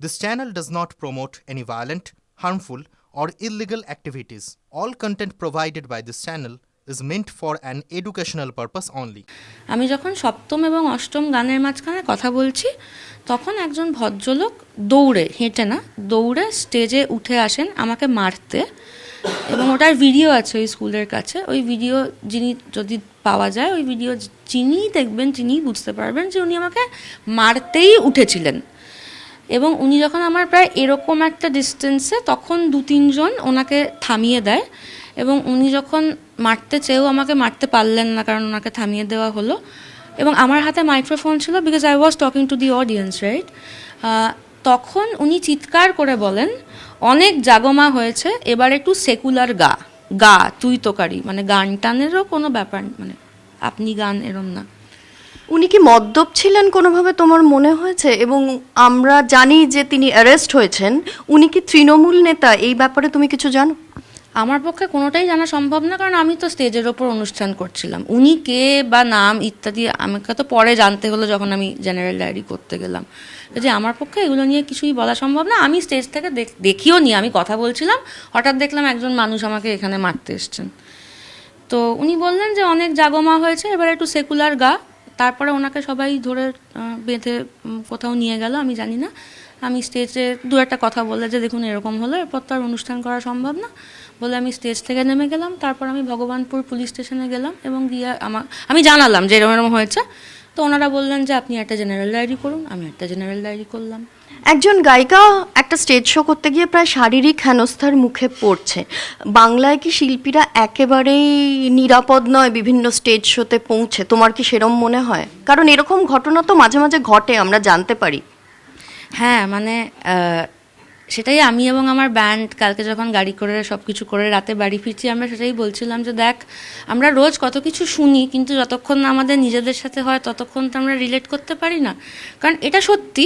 This channel does not promote any violent, harmful, or illegal activities. All content provided by this channel is meant for an educational purpose only. আমি যখন সপ্তম এবং অষ্টম গানের মাঝখানে কথা বলছি তখন একজন ভদ্রলোক দৌড়ে, হেঁটে না, দৌড়ে স্টেজে উঠে আসেন আমাকে মারতে, এবং ওটার ভিডিও আছে ওই স্কুলের কাছে। ওই ভিডিও যিনি যদি পাওয়া যায়, ওই ভিডিও যিনিই দেখবেন তিনিই বুঝতে পারবেন যে উনি আমাকে মারতেই উঠেছিলেন। এবং উনি যখন আমার প্রায় এরকম একটা ডিস্টেন্সে, তখন 2-3 জন ওনাকে থামিয়ে দেয়, এবং উনি যখন মারতে চেয়েও আমাকে মারতে পারলেন না, কারণ ওনাকে থামিয়ে দেওয়া হলো। এবং আমার হাতে মাইক্রোফোন ছিল, because I was talking to the audience, right? তখন উনি চিৎকার করে বলেন, অনেক জাগমা হয়েছে, এবার একটু সেকুলার গা তুই তোকারি, মানে গান টানেরও কোনো ব্যাপার, মানে আপনি গান এরম না। উনি কি মদ্যপ ছিলেন কোনোভাবে তোমার মনে হয়েছে? এবং আমরা জানি যে তিনি অ্যারেস্ট হয়েছেন, উনি কি তৃণমূল নেতা? এই ব্যাপারে তুমি কিছু জানো? আমার পক্ষে কোনোটাই জানা সম্ভব না, কারণ আমি তো স্টেজের ওপর অনুষ্ঠান করছিলাম। উনি কে বা নাম ইত্যাদি আমাকে তো পরে জানতে হলো যখন আমি জেনারেল ডায়েরি করতে গেলাম। যে আমার পক্ষে এগুলো নিয়ে কিছুই বলা সম্ভব না। আমি স্টেজ থেকে দেখিও নি, আমি কথা বলছিলাম, হঠাৎ দেখলাম একজন মানুষ আমাকে এখানে মারতে এসছেন। তো উনি বললেন যে অনেক জাগমা হয়েছে, এবার একটু সেকুলার গা। তারপরে ওনাকে সবাই ধরে বেঁধে কোথাও নিয়ে গেল, আমি জানি না। আমি স্টেজে 2-1 কথা বললে যে দেখুন এরকম হলো, এরপর তো আর অনুষ্ঠান করা সম্ভব না বলে আমি স্টেজ থেকে নেমে গেলাম। তারপর আমি ভগবানপুর পুলিশ স্টেশনে গেলাম এবং গিয়ে আমি জানালাম যে এরকম হয়েছে। তো ওনারা বললেন যে আপনি একটা জেনারেল ডায়েরি করুন। আমি একটা জেনারেল ডায়েরি করলাম। একজন গায়িকা একটা স্টেজ শো করতে গিয়ে প্রায় শারীরিক হেনস্থার মুখে পড়ছে। বাংলায় কি শিল্পীরা একেবারেই নিরাপদ নয় বিভিন্ন স্টেজ শোতে পৌঁছে? তোমার কি সেরম মনে হয়? কারণ এরকম ঘটনা তো মাঝে মাঝে ঘটে, আমরা জানতে পারি। হ্যাঁ, মানে সেটাই আমি এবং আমার ব্যান্ড কালকে যখন গাড়ি করে সব কিছু করে রাতে বাড়ি ফিরছি, আমরা সেটাই বলছিলাম যে দেখ, আমরা রোজ কত কিছু শুনি, কিন্তু যতক্ষণ না আমাদের নিজেদের সাথে হয় ততক্ষণ তো আমরা রিলেট করতে পারি না। কারণ এটা সত্যি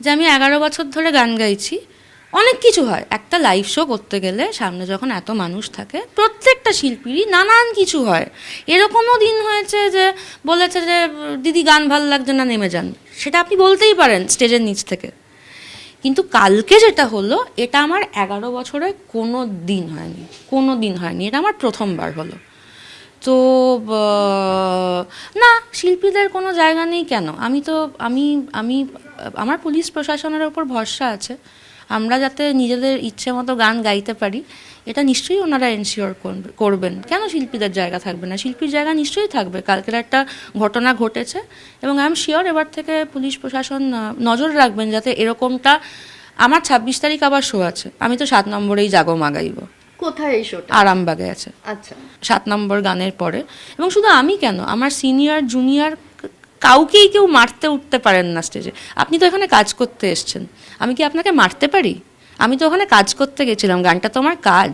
যে আমি 11 বছর ধরে গান গাইছি, অনেক কিছু হয়। একটা লাইভ শো করতে গেলে সামনে যখন এত মানুষ থাকে, প্রত্যেকটা শিল্পীরই নানান কিছু হয়। এরকমও দিন হয়েছে যে বলেছে যে দিদি গান ভাল লাগছে না, নেমে যান। সেটা আপনি বলতেই পারেন স্টেজের নিচ থেকে। কিন্তু কালকে যেটা হলো, এটা আমার 11 বছরে কোনো দিন হয়নি। এটা আমার প্রথমবার হলো। তো না, শিল্পীদের কোনো জায়গা নেই কেন? আমি আমার পুলিশ প্রশাসনের ওপর ভরসা আছে। আমরা যাতে নিজেদের ইচ্ছে মতো গান গাইতে পারি, এটা নিশ্চয়ই ওনারা এনশিওর করবেন। কেন শিল্পীদের জায়গা থাকবে না? শিল্পীর জায়গা নিশ্চয়ই থাকবে। কালকের একটা ঘটনা ঘটেছে এবং আই এম শিওর এবার থেকে পুলিশ প্রশাসন নজর রাখবেন যাতে এরকমটা। আমার 26 তারিখ আবার শো আছে, আমি তো 7 নম্বরেই জাগমা গাইব। কোথায় এই শোটা? আরামবাগে আছে। আচ্ছা, 7 নম্বর গানের পরে। এবং শুধু আমি কেন, আমার সিনিয়র জুনিয়র কাউকেই কেউ মারতে উঠতে পারেন না স্টেজে। আপনি তো এখানে কাজ করতে এসছেন, আমি কি আপনাকে মারতে পারি? আমি তো ওখানে কাজ করতে গেছিলাম, গানটা তো আমার কাজ।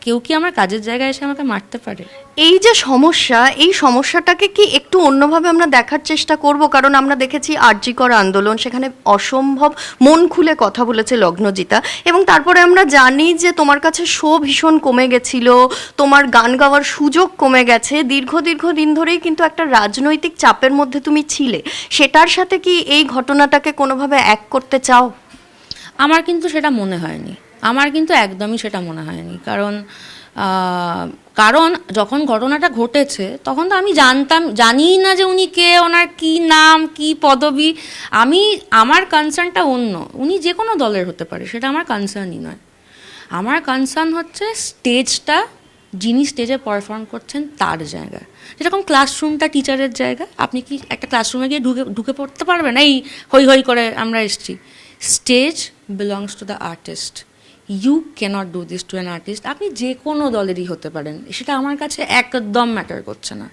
কেউ কি আমার কাজের জায়গায় এসে আমাকে মারতে পারে? এই যে সমস্যা, এই সমস্যাটাকে কি একটু অন্যভাবে আমরা দেখার চেষ্টা করব? কারণ আমরা দেখেছি আরজি কর আন্দোলন, সেখানে অসম্ভব মন খুলে কথা বলেছে লগ্নজিতা, এবং তারপরে আমরা জানি যে তোমার কাছে শো ভীষণ কমে গেছিল, তোমার গান গাওয়ার সুযোগ কমে গেছে, দীর্ঘ দিন ধরেই কিন্তু একটা রাজনৈতিক চাপের মধ্যে তুমি ছিলে। সেটার সাথে কি এই ঘটনাটাকে কোনোভাবে এক করতে চাও? আমার কিন্তু সেটা মনে হয়নি, একদমই সেটা মনে হয়নি। কারণ যখন ঘটনাটা ঘটেছে তখন তো আমি জানিই না যে উনি কে, ওনার কি নাম, কি পদবি। আমার কনসার্নটা অন্য। উনি যে কোনো দলের হতে পারে, সেটা আমার কনসার্নই নয়। আমার কনসার্ন হচ্ছে স্টেজটা, যিনি স্টেজে পারফর্ম করছেন তার জায়গা। যেরকম ক্লাসরুমটা টিচারের জায়গা, আপনি কি একটা ক্লাসরুমে গিয়ে ঢুকে পড়তে পারবেন এই হই হই করে আমরা এসছি? Stage belongs to the artist. You can't do this to an artist. আপনি যে কোনো দলেরই হতে পারেন, সেটা আমার কাছে একদম ম্যাটার করছে না।